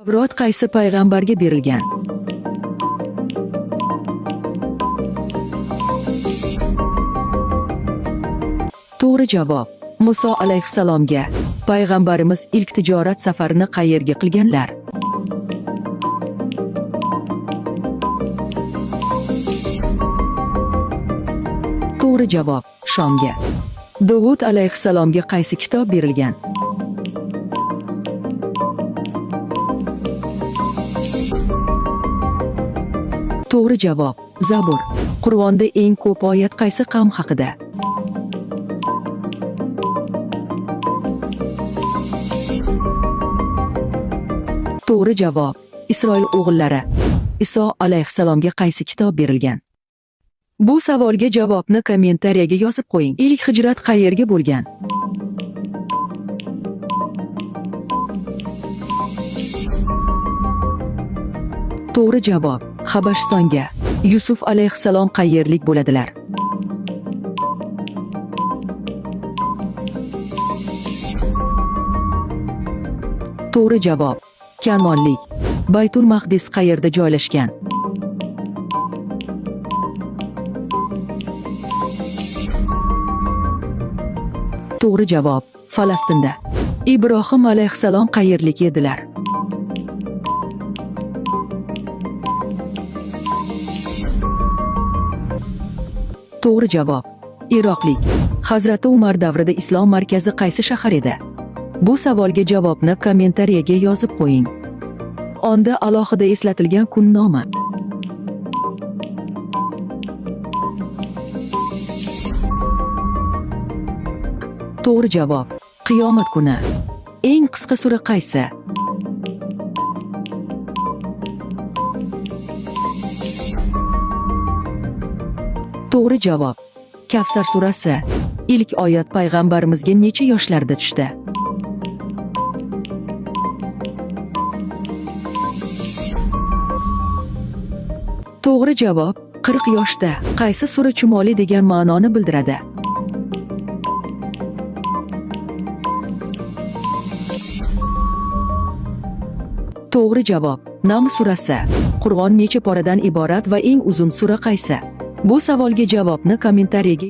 Tavrot qaysi payg'ambarga berilgan? To'g'ri javob: Muso alayhissalomga. Payg'ambarimiz ilk tijorat safarini qayerga qilganlar? To'g'ri javob: Shomga. Dovud alayhissalomga qaysi kitob berilgan? To'g'ri javob: Zabur. Qur'onda eng ko'p oyat qaysi qavm haqida? To'g'ri javob: Isroil o'g'illari. Iso alayhissalomga qaysi kitob berilgan? Bu savolga javobni kommentariyaga yozib qo'ying. Ilk hijrat qayerga bo'lgan? To'g'ri javob: Habashistonga. Yusuf alayhissalom qayerlik bo'ladilar? To'g'ri javob: Kanonlik. Baytul Maqdis qayerda joylashgan? To'g'ri javob: Falastinda. Ibrohim alayhissalom qayerlik edilar? To'g'ri javob: Iroqlik. Hazrati Umar davrida islom markazi qaysi shahar edi? Bu savolga javobni kommentariyaga yozib qo'ying. Onda alohida eslatilgan kun nomi. To'g'ri javob: Qiyomat kuni. Eng qisqa sura qaysi? To'g'ri javob: Kavsar surasi. Ilk oyat payg'ambarimizga necha yoshlarda tushdi? To'g'ri javob: 40 yoshda. Qaysi sura chumoli degan ma'noni bildiradi? To'g'ri javob: Naml surasi. Qur'on necha poradan iborat va eng uzun sura qaysi? Bu savolga javobni kommentariyaga